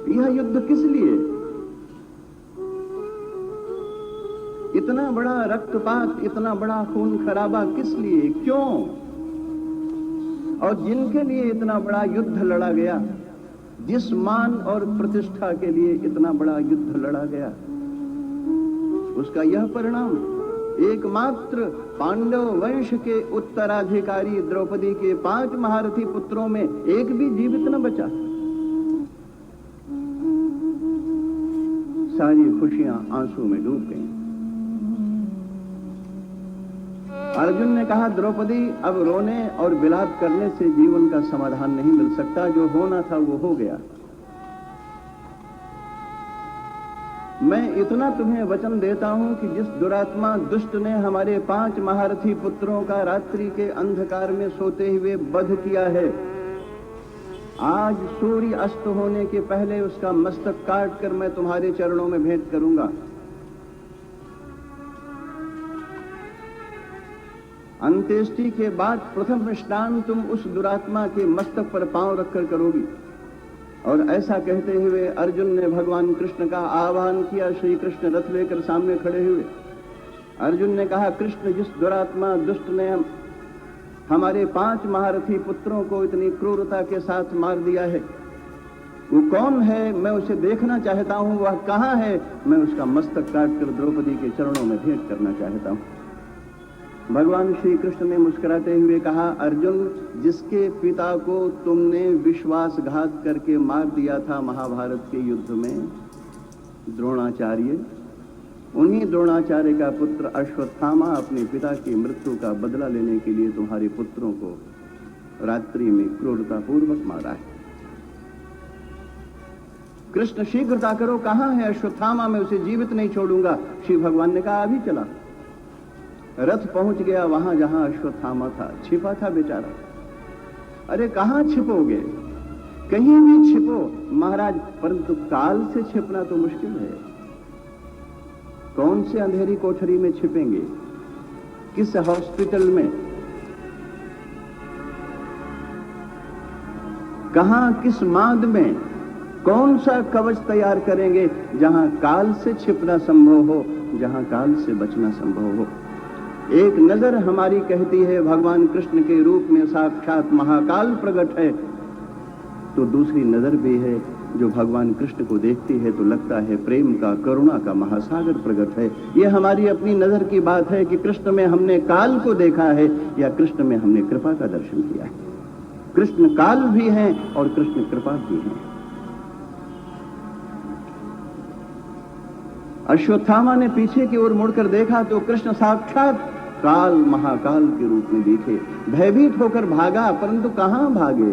यह युद्ध किस लिए? इतना बड़ा रक्तपात, इतना बड़ा खून खराबा किस लिए, क्यों? और जिनके लिए इतना बड़ा युद्ध लड़ा गया, जिस मान और प्रतिष्ठा के लिए इतना बड़ा युद्ध लड़ा गया, उसका यह परिणाम, एकमात्र पांडव वंश के उत्तराधिकारी द्रौपदी के 5 महारथी पुत्रों में एक भी जीवित न बचा। सारी खुशियां आंसू में डूब गईं। अर्जुन ने कहा, द्रौपदी, अब रोने और विलाप करने से जीवन का समाधान नहीं मिल सकता। जो होना था वो हो गया। मैं इतना तुम्हें वचन देता हूं कि जिस दुरात्मा दुष्ट ने हमारे 5 महारथी पुत्रों का रात्रि के अंधकार में सोते हुए वध किया है, आज सूर्य अस्त होने के पहले उसका मस्तक काट कर मैं तुम्हारे चरणों में भेंट करूंगा। अंत्येष्टि के बाद प्रथम स्नान तुम उस दुरात्मा के मस्तक पर पांव रखकर करोगी। और ऐसा कहते हुए अर्जुन ने भगवान कृष्ण का आह्वान किया। श्री कृष्ण रथ लेकर सामने खड़े हुए। अर्जुन ने कहा, कृष्ण, जिस दुरात्मा दुष्ट ने हमारे 5 महारथी पुत्रों को इतनी क्रूरता के साथ मार दिया है, वो कौन है? मैं उसे देखना चाहता हूं। वह कहां है? मैं उसका मस्तक काटकर द्रौपदी के चरणों में भेंट करना चाहता हूं। भगवान श्री कृष्ण ने मुस्कुराते हुए कहा, अर्जुन, जिसके पिता को तुमने विश्वासघात करके मार दिया था महाभारत के युद्ध में, द्रोणाचार्य, उन्हीं द्रोणाचार्य का पुत्र अश्वत्थामा अपने पिता की मृत्यु का बदला लेने के लिए तुम्हारे पुत्रों को रात्रि में क्रूरतापूर्वक मारा है। कृष्ण, शीघ्रता करो, कहां है अश्वत्थामा? मैं उसे जीवित नहीं छोड़ूंगा। श्री भगवान ने कहा, अभी चला। रथ पहुंच गया वहां जहां अश्वत्थामा था। छिपा था बेचारा। अरे कहां छिपोगे? कहीं भी छिपो महाराज, परंतु काल से छिपना तो मुश्किल है। कौन से अंधेरी कोठरी में छिपेंगे? किस हॉस्पिटल में? कहां, किस माद में? कौन सा कवच तैयार करेंगे जहां काल से छिपना संभव हो, जहां काल से बचना संभव हो? एक नजर हमारी कहती है भगवान कृष्ण के रूप में साक्षात महाकाल प्रकट है, तो दूसरी नजर भी है जो भगवान कृष्ण को देखती है तो लगता है प्रेम का, करुणा का महासागर प्रकट है। यह हमारी अपनी नजर की बात है कि कृष्ण में हमने काल को देखा है या कृष्ण में हमने कृपा का दर्शन किया है। कृष्ण काल भी हैं और कृष्ण कृपा भी हैं। अश्वत्थामा ने पीछे की ओर मुड़कर देखा तो कृष्ण साक्षात काल, महाकाल के रूप में दिखे। भयभीत होकर भागा, परंतु कहां भागे?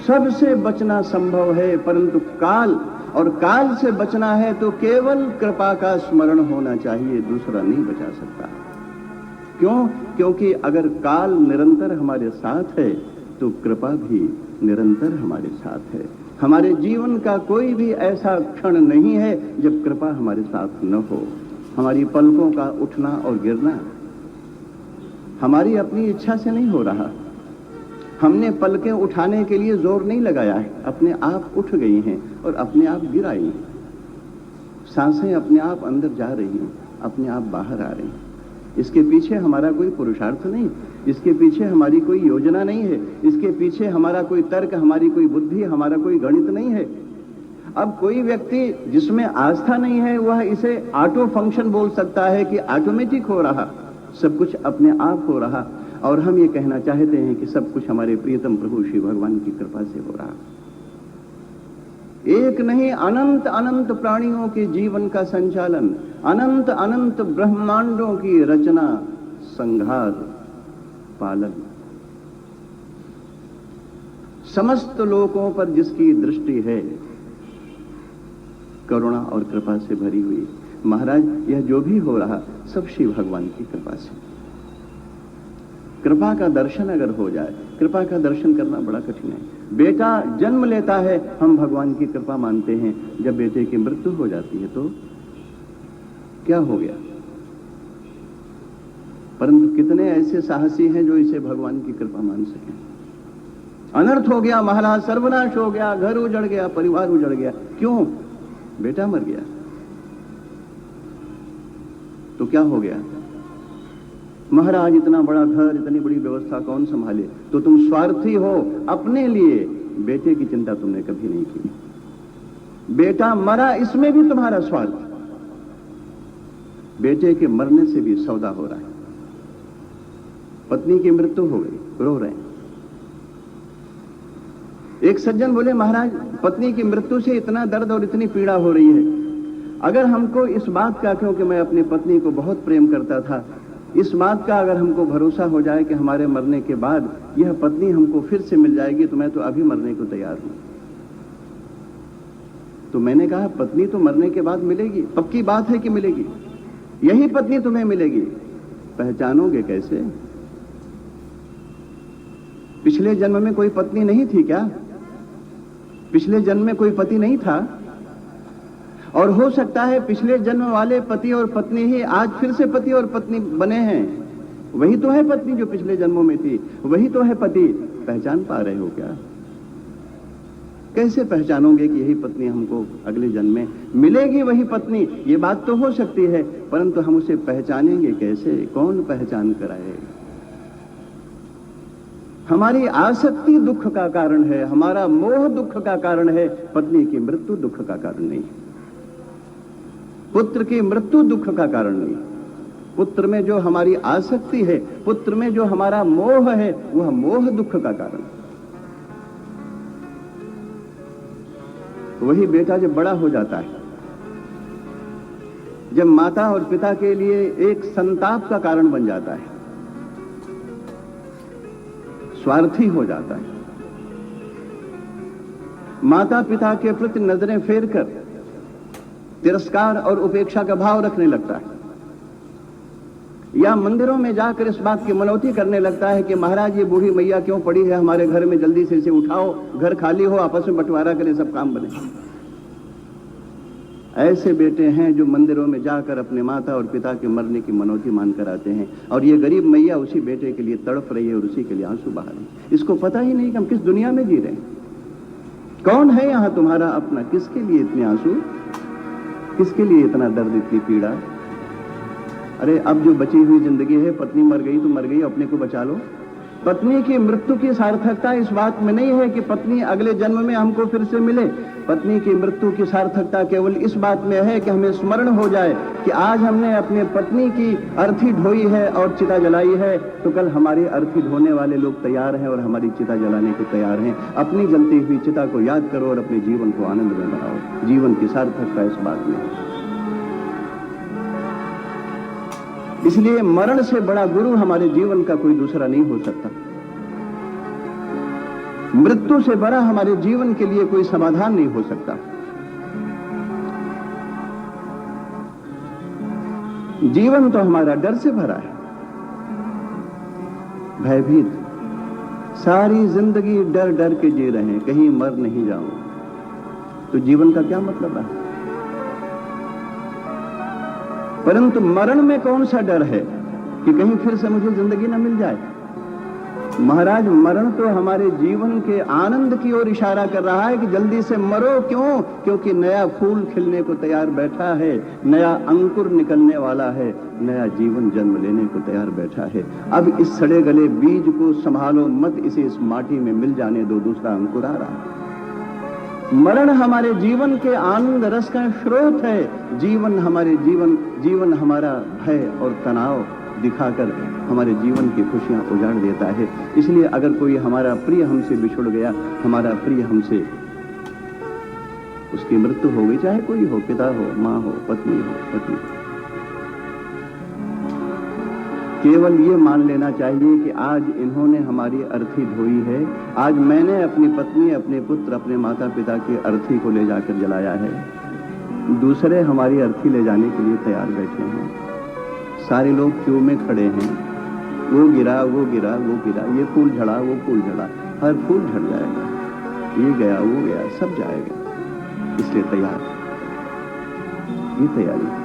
सबसे बचना संभव है, परंतु काल, और काल से बचना है तो केवल कृपा का स्मरण होना चाहिए, दूसरा नहीं बचा सकता। क्यों? क्योंकि अगर काल निरंतर हमारे साथ है तो कृपा भी निरंतर हमारे साथ है। हमारे जीवन का कोई भी ऐसा क्षण नहीं है जब कृपा हमारे साथ न हो। हमारी पलकों का उठना और गिरना हमारी अपनी इच्छा से नहीं हो रहा। हमने पलकें उठाने के लिए जोर नहीं लगाया है, अपने आप उठ गई हैं और अपने आप गिर आई हैं। सांसें अपने आप अंदर जा रही हैं, अपने आप बाहर आ रही हैं। इसके पीछे हमारा कोई पुरुषार्थ नहीं, इसके पीछे हमारी कोई योजना नहीं है, इसके पीछे हमारा कोई तर्क, हमारी कोई बुद्धि, हमारा कोई गणित नहीं है। अब कोई व्यक्ति जिसमें आस्था नहीं है वह इसे ऑटो फंक्शन बोल सकता है कि ऑटोमेटिक हो रहा, सब कुछ अपने आप हो रहा, और हम ये कहना चाहते हैं कि सब कुछ हमारे प्रियतम प्रभु श्री भगवान की कृपा से हो रहा। एक नहीं, अनंत अनंत प्राणियों के जीवन का संचालन, अनंत अनंत ब्रह्मांडों की रचना, संहार, पालन, समस्त लोकों पर जिसकी दृष्टि है करुणा और कृपा से भरी हुई। महाराज, यह जो भी हो रहा सब श्री भगवान की कृपा से। कृपा का दर्शन अगर हो जाए, कृपा का दर्शन करना बड़ा कठिन है। बेटा जन्म लेता है, हम भगवान की कृपा मानते हैं। जब बेटे की मृत्यु हो जाती है तो क्या हो गया? परंतु कितने ऐसे साहसी हैं जो इसे भगवान की कृपा मान सकें। अनर्थ हो गया, महाराज सर्वनाश हो गया, घर उजड़ गया, परिवार उजड़ गया। क्यों? बेटा मर गया। तो क्या हो गया? महाराज इतना बड़ा घर, इतनी बड़ी व्यवस्था कौन संभाले? तो तुम स्वार्थी हो अपने लिए, बेटे की चिंता तुमने कभी नहीं की। बेटा मरा, इसमें भी तुम्हारा स्वार्थ। बेटे के मरने से भी सौदा हो रहा है। पत्नी की मृत्यु हो गई, रो रहे हैं। एक सज्जन बोले, महाराज पत्नी की मृत्यु से इतना दर्द और इतनी पीड़ा हो रही है, अगर हमको इस बात का, क्योंकि मैं अपनी पत्नी को बहुत प्रेम करता था, इस बात का अगर हमको भरोसा हो जाए कि हमारे मरने के बाद यह पत्नी हमको फिर से मिल जाएगी, तो मैं तो अभी मरने को तैयार हूं। तो मैंने कहा, पत्नी तो मरने के बाद मिलेगी, पक्की बात है कि मिलेगी, यही पत्नी तुम्हें मिलेगी, पहचानोगे कैसे? पिछले जन्म में कोई पत्नी नहीं थी क्या? पिछले जन्म में कोई पति नहीं था? और हो सकता है पिछले जन्म वाले पति और पत्नी ही आज फिर से पति और पत्नी बने हैं। वही तो है पत्नी जो पिछले जन्मों में थी, वही तो है पति। पहचान पा रहे हो क्या? कैसे पहचानोगे कि यही पत्नी हमको अगले जन्म में मिलेगी? वही पत्नी, ये बात तो हो सकती है, परंतु हम उसे पहचानेंगे कैसे? कौन पहचान कराए? हमारी आसक्ति दुख का कारण है, हमारा मोह दुख का कारण है, पत्नी की मृत्यु दुख का कारण नहीं, पुत्र की मृत्यु दुख का कारण नहीं। पुत्र में जो हमारी आसक्ति है, पुत्र में जो हमारा मोह है, वह मोह दुख का कारण। वही बेटा जब बड़ा हो जाता है, जब माता और पिता के लिए एक संताप का कारण बन जाता है, स्वार्थी हो जाता है, माता पिता के प्रति नजरें फेरकर तिरस्कार और उपेक्षा का भाव रखने लगता है, या मंदिरों में जाकर इस बात की मनौती करने लगता है कि महाराज ये बूढ़ी मैया क्यों पड़ी है हमारे घर में, जल्दी से इसे उठाओ, घर खाली हो, आपस में बंटवारा करें, सब काम बने। ऐसे बेटे हैं जो मंदिरों में जाकर अपने माता और पिता के मरने की मनौती मान कर आते हैं, और ये गरीब मैया उसी बेटे के लिए तड़प रही है और उसी के लिए आंसू बहा रही है। इसको पता ही नहीं कि हम किस दुनिया में जी रहे हैं। कौन है यहां तुम्हारा अपना? किसके लिए इतने आंसू, किसके लिए इतना दर्द, इतनी पीड़ा? अरे अब जो बची हुई जिंदगी है, पत्नी मर गई तो मर गई, अपने को बचा लो। पत्नी की मृत्यु की सार्थकता इस बात में नहीं है कि पत्नी अगले जन्म में हमको फिर से मिले। पत्नी की मृत्यु की सार्थकता केवल इस बात में है कि हमें स्मरण हो जाए कि आज हमने अपने पत्नी की अर्थी ढोई है और चिता जलाई है, तो कल हमारी अर्थी ढोने वाले लोग तैयार हैं और हमारी चिता जलाने को तैयार हैं। अपनी जलती हुई चिता को याद करो और अपने जीवन को आनंद में बनाओ। जीवन की सार्थकता इस बात में है। इसलिए मरण से बड़ा गुरु हमारे जीवन का कोई दूसरा नहीं हो सकता। मृत्यु से बड़ा हमारे जीवन के लिए कोई समाधान नहीं हो सकता। जीवन तो हमारा डर से भरा है, भयभीत, सारी जिंदगी डर डर के जी रहे हैं, कहीं मर नहीं जाऊं, तो जीवन का क्या मतलब है? परंतु मरण में कौन सा डर है कि कहीं फिर से मुझे जिंदगी न मिल जाए? महाराज मरण तो हमारे जीवन के आनंद की ओर इशारा कर रहा है कि जल्दी से मरो। क्यों? क्योंकि नया फूल खिलने को तैयार बैठा है, नया अंकुर निकलने वाला है, नया जीवन जन्म लेने को तैयार बैठा है। अब इस सड़े गले बीज को संभालो मत, इसे इस माटी में मिल जाने दो, दूसरा अंकुर आ रहा है। मरण हमारे जीवन के आनंद रस का स्रोत है। जीवन हमारा भय और तनाव दिखाकर हमारे जीवन की खुशियां उजाड़ देता है। इसलिए अगर कोई हमारा प्रिय हमसे बिछुड़ गया, हमारा प्रिय हमसे, उसकी मृत्यु हो गई, चाहे कोई हो, पिता हो, मां हो, पत्नी हो, पति हो, केवल ये मान लेना चाहिए कि आज इन्होंने हमारी अर्थी ढोई है, आज मैंने अपनी पत्नी, अपने पुत्र, अपने माता पिता की अर्थी को ले जाकर जलाया है, दूसरे हमारी अर्थी ले जाने के लिए तैयार बैठे हैं। सारे लोग क्यू में खड़े हैं, वो गिरा, वो गिरा, वो गिरा, ये फूल झड़ा, वो फूल झड़ा, हर फूल झड़ जाएगा, ये गया, वो गया, सब जाएगा। इसलिए तैयार, ये तैयारी।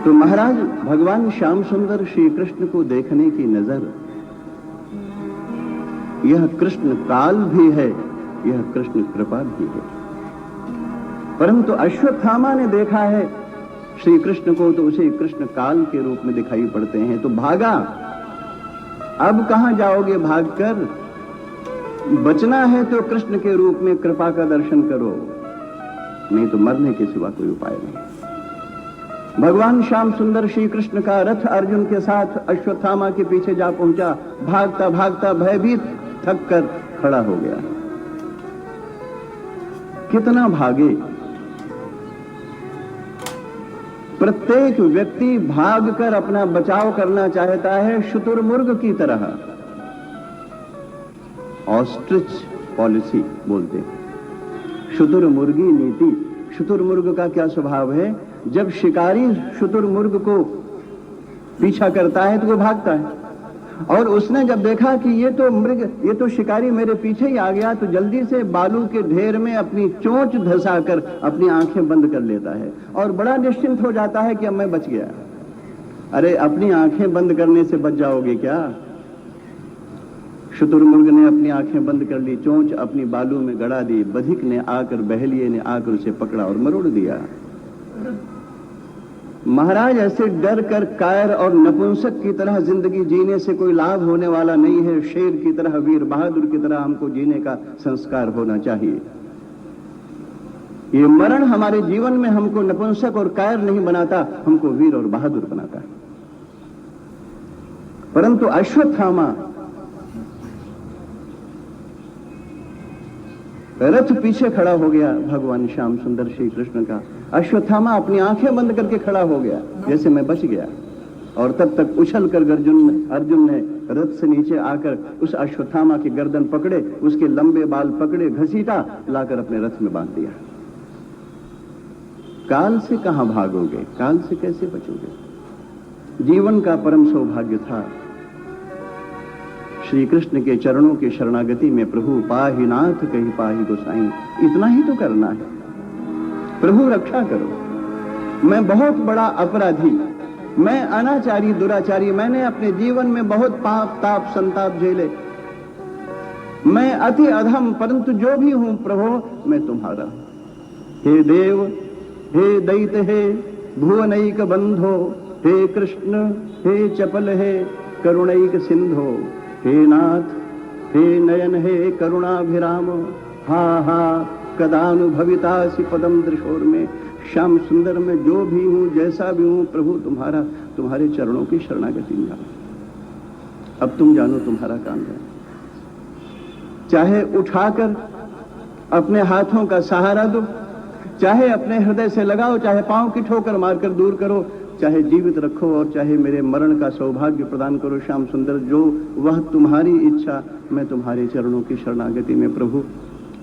तो महाराज भगवान श्याम सुंदर श्री कृष्ण को देखने की नजर यह कृष्ण काल भी है, यह कृष्ण कृपा भी है। परंतु अश्वत्थामा ने देखा है श्री कृष्ण को, तो उसे कृष्ण काल के रूप में दिखाई पड़ते हैं, तो भागा। अब कहां जाओगे भागकर? बचना है तो कृष्ण के रूप में कृपा का दर्शन करो, नहीं तो मरने के सिवा कोई उपाय नहीं। भगवान श्याम सुंदर श्री कृष्ण का रथ अर्जुन के साथ अश्वत्थामा के पीछे जा पहुंचा। भागता भागता भयभीत थक कर खड़ा हो गया। कितना भागे? प्रत्येक व्यक्ति भागकर अपना बचाव करना चाहता है, शुतुरमुर्ग की तरह। ऑस्ट्रिच पॉलिसी बोलते हैं, शुतुरमुर्गी नीति। शुतुरमुर्ग का क्या स्वभाव है? जब शिकारी शुतुरमुर्ग को पीछा करता है तो वो भागता है, और उसने जब देखा कि ये तो शिकारी मेरे पीछे ही आ गया, तो जल्दी से बालू के ढेर में अपनी चोंच धंसाकर अपनी आंखें बंद कर लेता है और बड़ा निश्चिंत हो जाता है कि अब मैं बच गया। अरे अपनी आंखें बंद करने से बच जाओगे क्या? शुतुरमुर्ग ने अपनी आंखें बंद कर ली, चोंच अपनी बालू में गड़ा दी। बधिक ने आकर, बहेलिए ने आकर उसे पकड़ा और मरोड़ दिया। महाराज, ऐसे डर कर कायर और नपुंसक की तरह जिंदगी जीने से कोई लाभ होने वाला नहीं है। शेर की तरह, वीर बहादुर की तरह हमको जीने का संस्कार होना चाहिए। ये मरण हमारे जीवन में हमको नपुंसक और कायर नहीं बनाता, हमको वीर और बहादुर बनाता है। परंतु अश्वत्थामा रथ पीछे खड़ा हो गया भगवान श्याम सुंदर श्री कृष्ण का। अश्वत्थामा अपनी आंखें बंद करके खड़ा हो गया, जैसे मैं बच गया। और तब तक उछल कर अर्जुन ने रथ से नीचे आकर उस अश्वत्थामा की गर्दन पकड़े, उसके लंबे बाल पकड़े, घसीटा, लाकर अपने रथ में बांध दिया। काल से कहां भागोगे? काल से कैसे बचोगे? जीवन का परम सौभाग्य था श्री कृष्ण के चरणों की शरणागति में। प्रभु पाहि नाथ कहि पाहि गोसाई, इतना ही तो करना है। प्रभु रक्षा करो। मैं बहुत बड़ा अपराधी, मैं अनाचारी, दुराचारी, मैंने अपने जीवन में बहुत पाप ताप संताप झेले, मैं अति अधम, परंतु जो भी हूं प्रभु मैं तुम्हारा। हे देव, हे दैत, हे भुवनैक बंधो, हे कृष्ण, हे चपल, हे करुणैक सिंधो, हे नाथ, हे नयन, हे करुणाभिराम, हा हा कदानुभवितासि पदम दृशोर में। श्याम सुंदर में जो भी हूं, जैसा भी हूं प्रभु तुम्हारे चरणों की शरणागति में आऊं। अब तुम जानो तुम्हारा काम है। चाहे उठाकर अपने हाथों का सहारा दो, चाहे अपने हृदय से लगाओ, चाहे पांव की ठोकर मारकर दूर करो, चाहे जीवित रखो और चाहे मेरे मरण का सौभाग्य प्रदान करो। श्याम सुंदर, जो वह तुम्हारी इच्छा, मैं तुम्हारे चरणों की शरणागति में प्रभु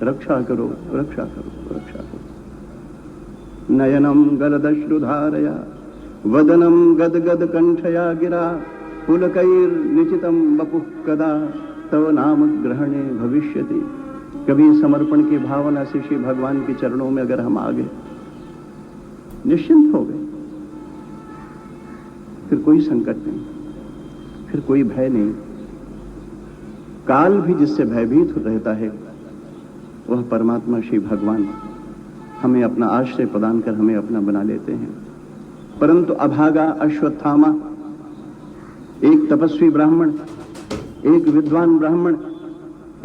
रक्षा करो, रक्षा करो, रक्षा करो। नयनम गलदश्रुधारया वदनम गदगद कंठया गिरा पुलकैर निचितम बपुः कदा तव नाम ग्रहणे भविष्यति। कभी समर्पण की भावना से श्री भगवान के चरणों में अगर हम आ गए, निश्चिंत हो गए, फिर कोई संकट नहीं, फिर कोई भय नहीं। काल भी जिससे भयभीत रहता है वह परमात्मा श्री भगवान हमें अपना आश्रय प्रदान कर हमें अपना बना लेते हैं। परंतु अभागा अश्वत्थामा, एक तपस्वी ब्राह्मण, एक विद्वान ब्राह्मण,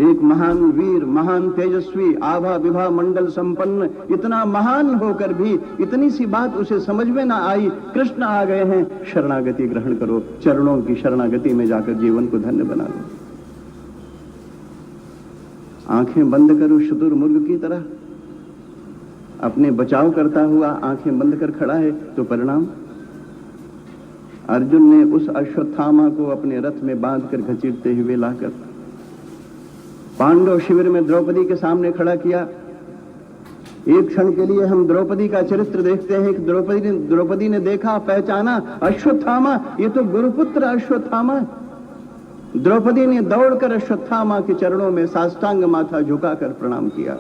एक महान वीर, महान तेजस्वी, आभा विभा मंडल संपन्न, इतना महान होकर भी इतनी सी बात उसे समझ में ना आई। कृष्ण आ गए हैं, शरणागति ग्रहण करो, चरणों की शरणागति में जाकर जीवन को धन्य बना लो। आंखें बंद करो शुतुरमुर्ग की तरह, अपने बचाव करता हुआ आंखें बंद कर खड़ा है, तो परिणाम अर्जुन ने उस अश्वत्थामा को अपने रथ में बांधकर घसीटते हुए लाकर पांडव शिविर में द्रौपदी के सामने खड़ा किया। एक क्षण के लिए हम द्रौपदी का चरित्र देखते हैं कि द्रौपदी ने देखा, पहचाना, अश्वत्थामा, ये तो गुरुपुत्र अश्वत्थामा। द्रौपदी ने दौड़कर अश्वत्थामा के चरणों में साष्टांग माथा झुकाकर प्रणाम किया।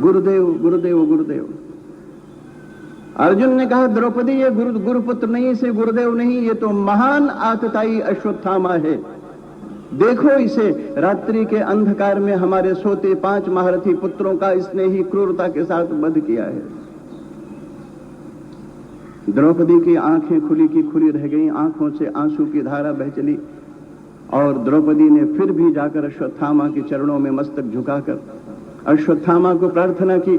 गुरुदेव, गुरुदेव, गुरुदेव। अर्जुन ने कहा, द्रौपदी ये गुरुपुत्र नहीं, इसे गुरुदेव नहीं, ये तो महान आतताई अश्वत्थामा है। देखो इसे, रात्रि के अंधकार में हमारे सोते 5 महारथी पुत्रों का इसने ही क्रूरता के साथ वध किया है। द्रौपदी की आंखें खुली की खुली रह गईं, आंखों से आंसू की धारा बह चली, और द्रौपदी ने फिर भी जाकर अश्वत्थामा के चरणों में मस्तक झुकाकर अश्वत्थामा को प्रार्थना की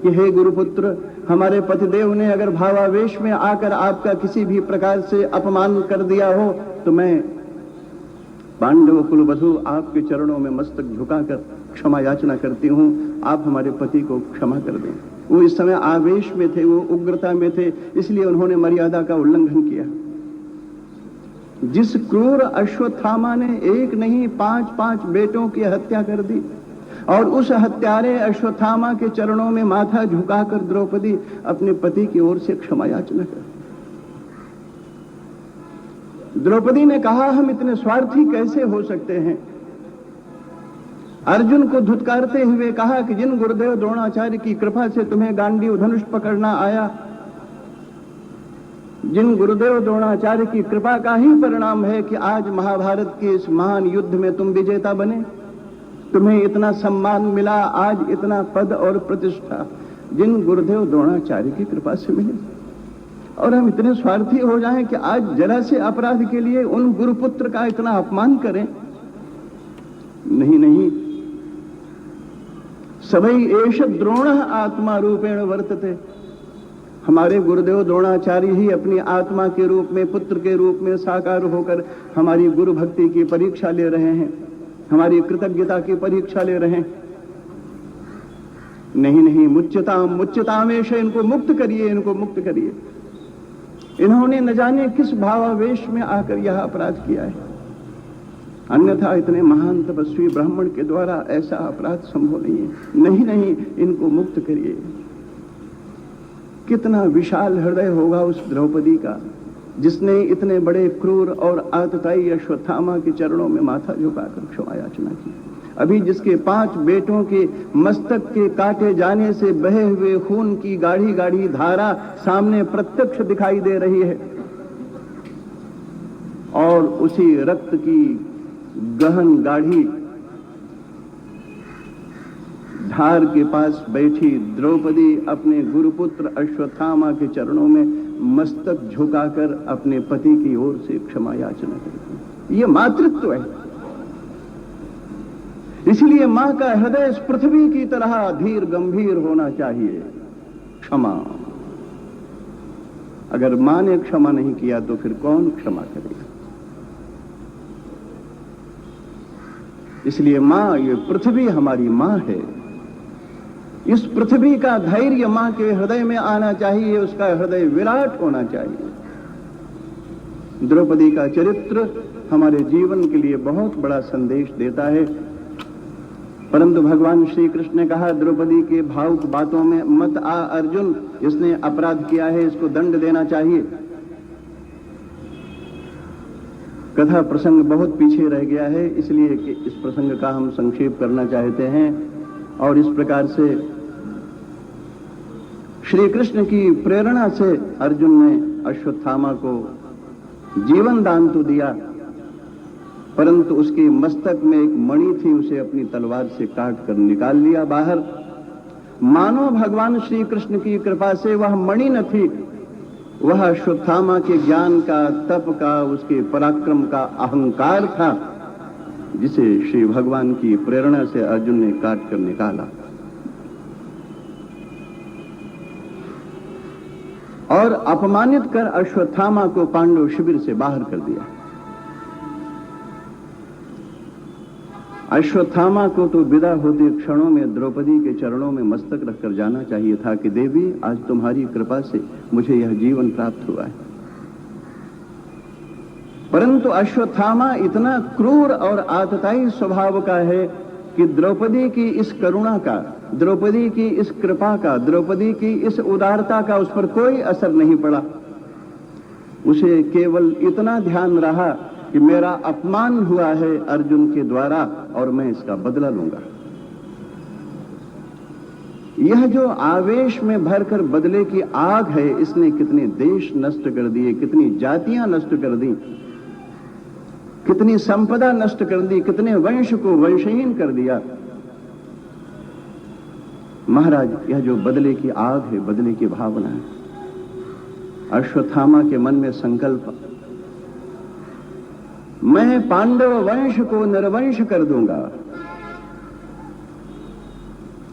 कि हे गुरुपुत्र, हमारे पतिदेव ने अगर भावावेश में आकर आपका किसी भी प्रकार से अपमान कर दिया हो तो मैं पांडव कुलवधु आपके चरणों में मस्तक झुकाकर क्षमा याचना करती हूं, आप हमारे पति को क्षमा कर दें। वो इस समय आवेश में थे, वो उग्रता में थे, इसलिए उन्होंने मर्यादा का उल्लंघन किया। जिस क्रूर अश्वत्थामा ने एक नहीं 5-5 बेटों की हत्या कर दी, और उस हत्यारे अश्वत्थामा के चरणों में माथा झुकाकर द्रौपदी अपने पति की ओर से क्षमा याचना कर। द्रौपदी ने कहा, हम इतने स्वार्थी कैसे हो सकते हैं? अर्जुन को धुतकारते हुए कहा कि जिन गुरुदेव द्रोणाचार्य की कृपा से तुम्हें गांडीव धनुष पकड़ना आया, जिन गुरुदेव द्रोणाचार्य की कृपा का ही परिणाम है कि आज महाभारत के इस महान युद्ध में तुम विजेता बने, तुम्हें इतना सम्मान मिला, आज इतना पद और प्रतिष्ठा जिन गुरुदेव द्रोणाचार्य की कृपा से मिले, और हम इतने स्वार्थी हो जाएं कि आज जरा से अपराध के लिए उन गुरुपुत्र का इतना अपमान करें? नहीं नहीं, सवै एष द्रोण आत्मा रूपेण वर्तते। हमारे गुरुदेव द्रोणाचार्य ही अपनी आत्मा के रूप में, पुत्र के रूप में साकार होकर हमारी गुरु भक्ति की परीक्षा ले रहे हैं, हमारी कृतज्ञता की परीक्षा ले रहे हैं। नहीं नहीं, मुच्यतामेश, इनको मुक्त करिए, इनको मुक्त करिए। इन्होंने न जाने किस भावावेश में आकर यह अपराध किया है, अन्यथा इतने महान तपस्वी ब्राह्मण के द्वारा ऐसा अपराध संभव नहीं है। नहीं नहीं, इनको मुक्त करिए। कितना विशाल हृदय होगा उस द्रौपदी का जिसने इतने बड़े क्रूर और आतताई अश्वत्थामा के चरणों में माथा झुकाकर क्षमा याचना की। अभी जिसके 5 बेटों के मस्तक के काटे जाने से बहे हुए खून की गाढ़ी गाढ़ी धारा सामने प्रत्यक्ष दिखाई दे रही है, और उसी रक्त की गहन गाढ़ी धार के पास बैठी द्रौपदी अपने गुरुपुत्र अश्वत्थामा के चरणों में मस्तक झुकाकर अपने पति की ओर से क्षमा याचना करती है। यह मातृत्व है। इसलिए मां का हृदय इस पृथ्वी की तरह धीर गंभीर होना चाहिए। क्षमा, अगर मां ने क्षमा नहीं किया तो फिर कौन क्षमा करेगा? इसलिए मां, ये पृथ्वी हमारी मां है। इस पृथ्वी का धैर्य मां के हृदय में आना चाहिए, उसका हृदय विराट होना चाहिए। द्रौपदी का चरित्र हमारे जीवन के लिए बहुत बड़ा संदेश देता है। परंतु भगवान श्री कृष्ण ने कहा, द्रौपदी के भावुक बातों में मत आ अर्जुन, इसने अपराध किया है, इसको दंड देना चाहिए। कथा प्रसंग बहुत पीछे रह गया है, इसलिए कि इस प्रसंग का हम संक्षेप करना चाहते हैं। और इस प्रकार से श्री कृष्ण की प्रेरणा से अर्जुन ने अश्वत्थामा को जीवन दान तो दिया, परंतु उसके मस्तक में एक मणि थी, उसे अपनी तलवार से काट कर निकाल लिया बाहर। मानो भगवान श्री कृष्ण की कृपा से वह मणि न थी, वह अश्वत्थामा के ज्ञान का, तप का, उसके पराक्रम का अहंकार था, जिसे श्री भगवान की प्रेरणा से अर्जुन ने काट कर निकाला और अपमानित कर अश्वत्थामा को पांडव शिविर से बाहर कर दिया। अश्वत्थामा को तो विदा होते क्षणों में द्रौपदी के चरणों में मस्तक रखकर जाना चाहिए था कि देवी, आज तुम्हारी कृपा से मुझे यह जीवन प्राप्त हुआ है। परंतु अश्वत्थामा इतना क्रूर और आतताई स्वभाव का है कि द्रौपदी की इस करुणा का, द्रौपदी की इस कृपा का, द्रौपदी की इस उदारता का उस पर कोई असर नहीं पड़ा। उसे केवल इतना ध्यान रहा कि मेरा अपमान हुआ है अर्जुन के द्वारा और मैं इसका बदला लूंगा। यह जो आवेश में भरकर बदले की आग है, इसने कितने देश नष्ट कर दिए, कितनी जातियां नष्ट कर दी। कितनी संपदा नष्ट कर दी, कितने वंश को वंशहीन कर दिया। महाराज, यह जो बदले की आग है, बदले की भावना है, अश्वत्थामा के मन में संकल्प, मैं पांडव वंश को निर्वंश कर दूंगा।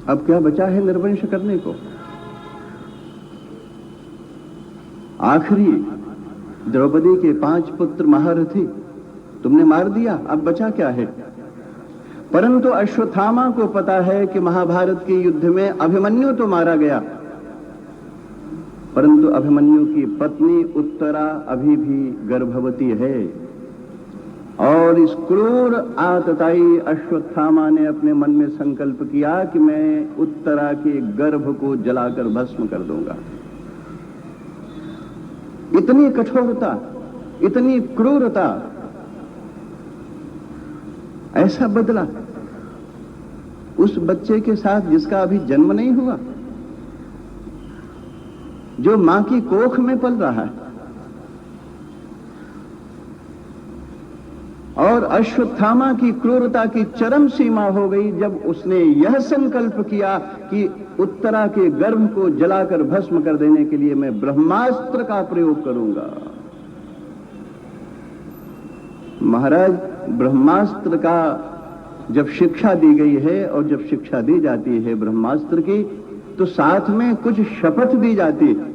अब क्या बचा है निर्वंश करने को? आखिरी द्रौपदी के 5 पुत्र महारथी तुमने मार दिया, अब बचा क्या है? परंतु अश्वत्थामा को पता है कि महाभारत के युद्ध में अभिमन्यु तो मारा गया, परंतु अभिमन्यु की पत्नी उत्तरा अभी भी गर्भवती है। और इस क्रूर आतताई अश्वत्थामा ने अपने मन में संकल्प किया कि मैं उत्तरा के गर्भ को जलाकर भस्म कर दूंगा। इतनी कठोरता, इतनी क्रूरता, ऐसा बदला उस बच्चे के साथ जिसका अभी जन्म नहीं हुआ, जो मां की कोख में पल रहा है। और अश्वत्थामा की क्रूरता की चरम सीमा हो गई जब उसने यह संकल्प किया कि उत्तरा के गर्भ को जलाकर भस्म कर देने के लिए मैं ब्रह्मास्त्र का प्रयोग करूंगा। महाराज, ब्रह्मास्त्र का जब शिक्षा दी गई है और जब शिक्षा दी जाती है ब्रह्मास्त्र की, तो साथ में कुछ शपथ दी जाती है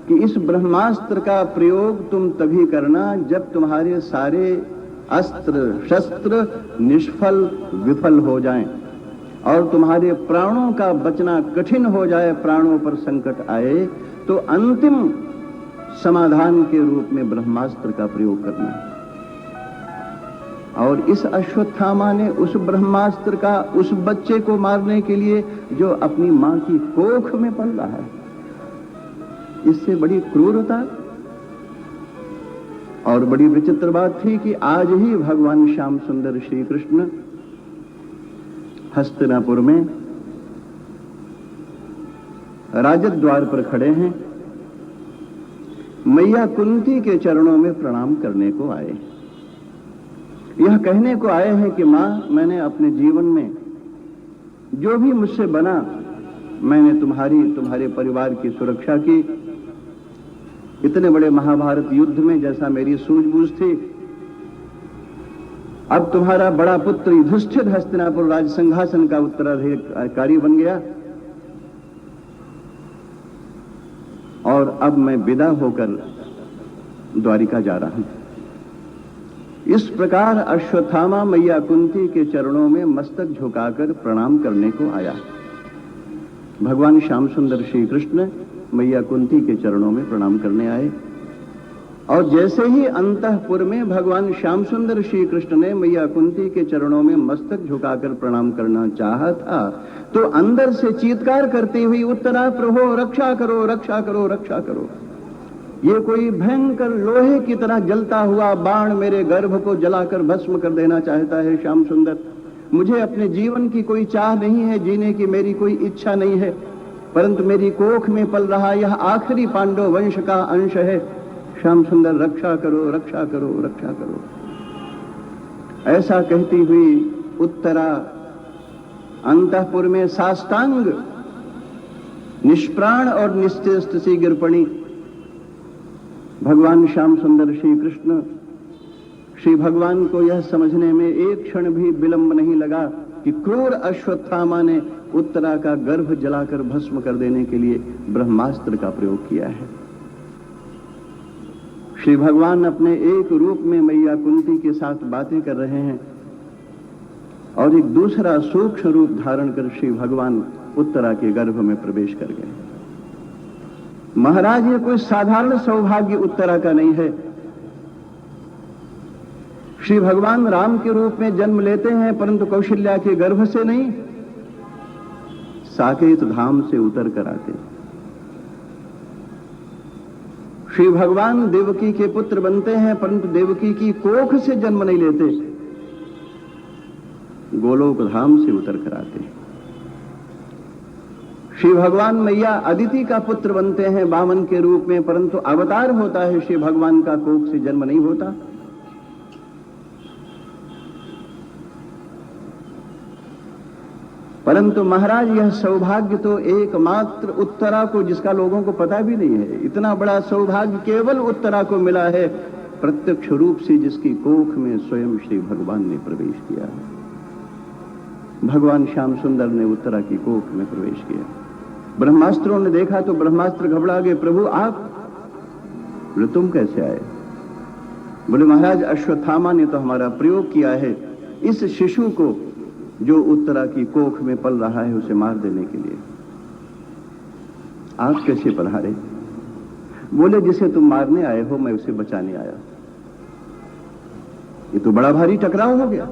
कि इस ब्रह्मास्त्र का प्रयोग तुम तभी करना जब तुम्हारे सारे अस्त्र शस्त्र निष्फल विफल हो जाएं और तुम्हारे प्राणों का बचना कठिन हो जाए, प्राणों पर संकट आए, तो अंतिम समाधान के रूप में ब्रह्मास्त्र का प्रयोग करना है। और इस अश्वत्थामा ने उस ब्रह्मास्त्र का उस बच्चे को मारने के लिए जो अपनी मां की कोख में पल रहा है, इससे बड़ी क्रूरता और बड़ी विचित्र बात थी कि आज ही भगवान श्याम सुंदर श्री कृष्ण हस्तिनापुर में राजद्वार पर खड़े हैं, मैया कुंती के चरणों में प्रणाम करने को आए। यह कहने को आए हैं कि मां, मैंने अपने जीवन में जो भी मुझसे बना, मैंने तुम्हारे परिवार की सुरक्षा की। इतने बड़े महाभारत युद्ध में जैसा मेरी सूझबूझ थी, अब तुम्हारा बड़ा पुत्र युधिष्ठिर हस्तिनापुर राज सिंहासन का उत्तराधिकारी बन गया और अब मैं विदा होकर द्वारिका जा रहा हूं। इस प्रकार अश्वत्थामा मैया कुंती के चरणों में मस्तक झुकाकर प्रणाम करने को आया। भगवान श्याम सुंदर श्री कृष्ण मैया कुंती के चरणों में प्रणाम करने आए और जैसे ही अंतःपुर में भगवान श्याम सुंदर श्री कृष्ण ने मैया कुंती के चरणों में मस्तक झुकाकर प्रणाम करना चाहा था, तो अंदर से चीत्कार करती हुई उत्तरा, प्रभो रक्षा करो, रक्षा करो, रक्षा करो। ये कोई भयंकर लोहे की तरह जलता हुआ बाण मेरे गर्भ को जलाकर भस्म कर देना चाहता है श्याम सुंदर। मुझे अपने जीवन की कोई चाह नहीं है, जीने की मेरी कोई इच्छा नहीं है, परंतु मेरी कोख में पल रहा यह आखिरी पांडव वंश का अंश है। श्याम सुंदर रक्षा करो, रक्षा करो, रक्षा करो। ऐसा कहती हुई उत्तरा अंतःपुर में साष्टांग निष्प्राण और निश्चेष्ट सी गिर पड़ी। भगवान श्याम सुंदर श्री कृष्ण, श्री भगवान को यह समझने में एक क्षण भी विलंब नहीं लगा कि क्रूर अश्वत्थामा ने उत्तरा का गर्भ जलाकर भस्म कर देने के लिए ब्रह्मास्त्र का प्रयोग किया है। श्री भगवान अपने एक रूप में मैया कुंती के साथ बातें कर रहे हैं और एक दूसरा सूक्ष्म रूप धारण कर श्री भगवान उत्तरा के गर्भ में प्रवेश कर गए। महाराज, ये कोई साधारण सौभाग्य उत्तरा का नहीं है। श्री भगवान राम के रूप में जन्म लेते हैं, परंतु कौशल्या के गर्भ से नहीं, साकेत धाम से उतर कर आते। श्री भगवान देवकी के पुत्र बनते हैं, परंतु देवकी की कोख से जन्म नहीं लेते, गोलोक धाम से उतर कर आते। श्री भगवान मैया अदिति का पुत्र बनते हैं वामन के रूप में, परंतु अवतार होता है श्री भगवान का कोख से जन्म नहीं होता। परंतु महाराज यह सौभाग्य तो एकमात्र उत्तरा को, जिसका लोगों को पता भी नहीं है, इतना बड़ा सौभाग्य केवल उत्तरा को मिला है, प्रत्यक्ष रूप से जिसकी कोख में स्वयं श्री भगवान ने प्रवेश किया। भगवान श्याम सुंदर ने उत्तरा की कोख में प्रवेश किया। ब्रह्मास्त्रों ने देखा तो ब्रह्मास्त्र घबरा गए, प्रभु आप, बोले तुम कैसे आए? बोले महाराज अश्वत्थामा ने तो हमारा प्रयोग किया है इस शिशु को जो उत्तरा की कोख में पल रहा है उसे मार देने के लिए। आप कैसे पधारे? बोले जिसे तुम मारने आए हो मैं उसे बचाने आया। ये तो बड़ा भारी टकराव हो गया।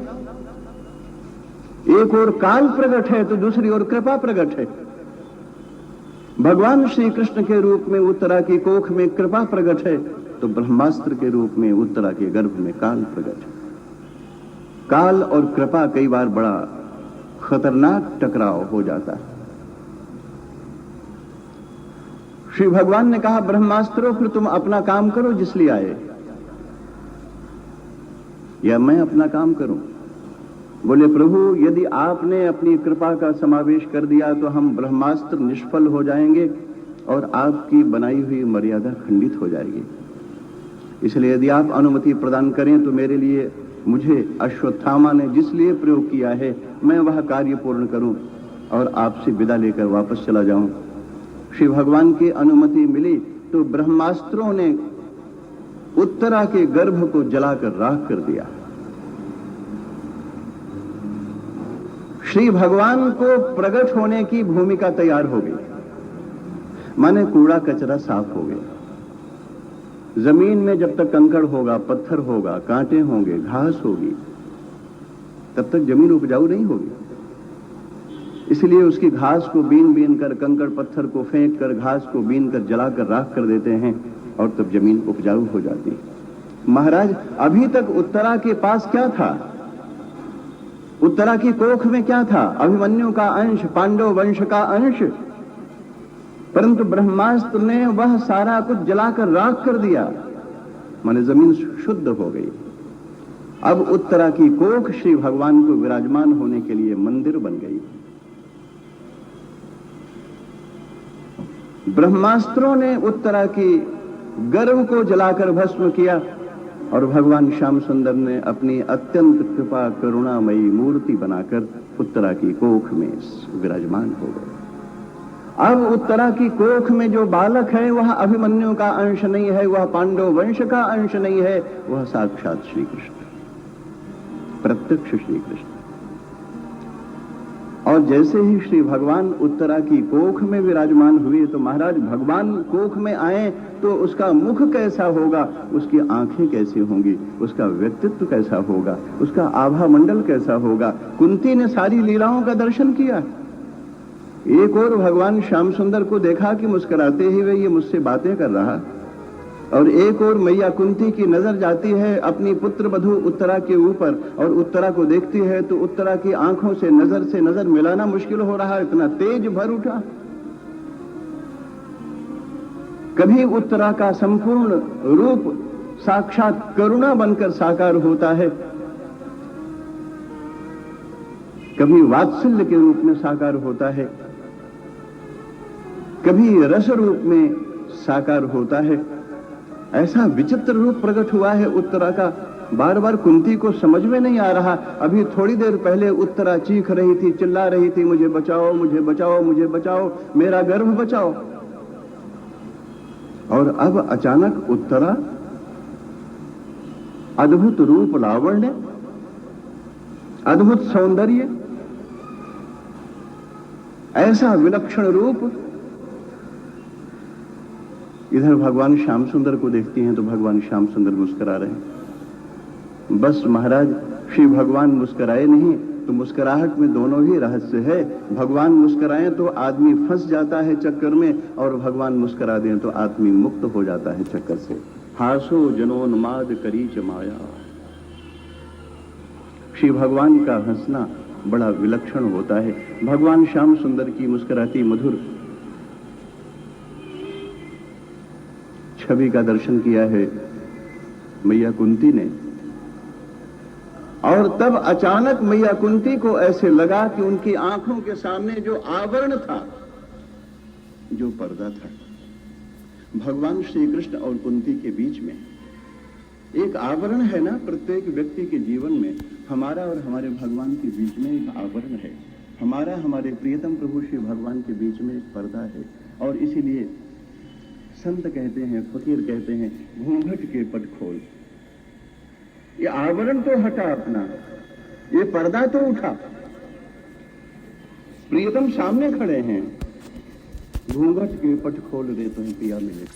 एक और काल प्रकट है तो दूसरी ओर कृपा प्रकट है। भगवान श्री कृष्ण के रूप में उत्तरा की कोख में कृपा प्रकट है तो ब्रह्मास्त्र के रूप में उत्तरा के गर्भ में काल प्रकट है। काल और कृपा कई बार बड़ा खतरनाक टकराव हो जाता है। श्री भगवान ने कहा ब्रह्मास्त्रों फिर तुम अपना काम करो जिसलिए आए, या मैं अपना काम करूं? बोले प्रभु यदि आपने अपनी कृपा का समावेश कर दिया तो हम ब्रह्मास्त्र निष्फल हो जाएंगे और आपकी बनाई हुई मर्यादा खंडित हो जाएगी। इसलिए यदि आप अनुमति प्रदान करें तो मेरे लिए, मुझे अश्वत्थामा ने जिस लिए प्रयोग किया है मैं वह कार्य पूर्ण करूं और आपसे विदा लेकर वापस चला जाऊं। श्री भगवान की अनुमति मिली तो ब्रह्मास्त्रों ने उत्तरा के गर्भ को जलाकर राख कर दिया। श्री भगवान को प्रकट होने की भूमिका तैयार हो गई, माने कूड़ा कचरा साफ हो गया। जमीन में जब तक कंकड़ होगा, पत्थर होगा, कांटे होंगे, घास होगी, तब तक जमीन उपजाऊ नहीं होगी। इसलिए उसकी घास को बीन बीन कर, कंकड़ पत्थर को फेंक कर, घास को बीन कर जलाकर राख कर देते हैं और तब जमीन उपजाऊ हो जाती है। महाराज अभी तक उत्तरा के पास क्या था? उत्तरा की कोख में क्या था? अभिमन्यु का अंश, पांडव वंश का अंश। परंतु ब्रह्मास्त्र ने वह सारा कुछ जलाकर राख कर दिया, माने जमीन शुद्ध हो गई। अब उत्तरा की कोख श्री भगवान को विराजमान होने के लिए मंदिर बन गई। ब्रह्मास्त्रों ने उत्तरा की गर्भ को जलाकर भस्म किया और भगवान श्याम सुंदर ने अपनी अत्यंत कृपा करुणामयी मूर्ति बनाकर उत्तरा की कोख में विराजमान हो गए। अब उत्तरा की कोख में जो बालक है वह अभिमन्यु का अंश नहीं है, वह पांडव वंश का अंश नहीं है, वह साक्षात श्री कृष्ण, प्रत्यक्ष श्री कृष्ण। और जैसे ही श्री भगवान उत्तरा की कोख में विराजमान हुए तो महाराज भगवान कोख में आए तो उसका मुख कैसा होगा, उसकी आंखें कैसी होंगी, उसका व्यक्तित्व कैसा होगा, उसका आभा मंडल कैसा होगा। कुंती ने सारी लीलाओं का दर्शन किया। एक और भगवान श्याम सुंदर को देखा कि मुस्कुराते ही वे ये मुझसे बातें कर रहा, और एक और मैया कुंती की नजर जाती है अपनी पुत्र वधू उत्तरा के ऊपर और उत्तरा को देखती है तो उत्तरा की आंखों से नजर मिलाना मुश्किल हो रहा, इतना तेज भर उठा। कभी उत्तरा का संपूर्ण रूप साक्षात करुणा बनकर साकार होता है, कभी वात्सल्य के रूप में साकार होता है, कभी रस रूप में साकार होता है। ऐसा विचित्र रूप प्रकट हुआ है उत्तरा का, बार बार कुंती को समझ में नहीं आ रहा। अभी थोड़ी देर पहले उत्तरा चीख रही थी, चिल्ला रही थी, मुझे बचाओ, मुझे बचाओ, मुझे बचाओ, मेरा गर्भ बचाओ। और अब अचानक उत्तरा अद्भुत रूप लावण्य, अद्भुत सौंदर्य, ऐसा विलक्षण रूप। इधर भगवान श्याम सुंदर को देखती हैं तो भगवान श्याम सुंदर मुस्कुरा रहे हैं। बस महाराज श्री भगवान मुस्कुराए नहीं तो मुस्कुराहट में दोनों ही रहस्य है। भगवान मुस्कुराएं तो आदमी फंस जाता है चक्कर में, और भगवान मुस्कुरा दें तो आदमी मुक्त हो जाता है चक्कर से। हासो जनोन्माद करीच माया। श्री भगवान का हंसना बड़ा विलक्षण होता है। भगवान श्याम सुंदर की मुस्कुराती मधुर छवि का दर्शन किया है मैया कुंती ने। और तब अचानक मैया कुंती को ऐसे लगा कि उनकी आंखों के सामने जो आवरण था, जो पर्दा था, भगवान श्री कृष्ण और कुंती के बीच में एक आवरण है ना। प्रत्येक व्यक्ति के जीवन में हमारा और हमारे भगवान के बीच में एक आवरण है। हमारा हमारे प्रियतम प्रभु श्री भगवान के बीच में एक पर्दा है। और इसीलिए संत कहते हैं, फकीर कहते हैं, घूंघट के पट खोल। ये आवरण तो हटा अपना, ये पर्दा तो उठा। प्रियतम सामने खड़े हैं, घूंघट के पट खोल दे तो पिया मिले।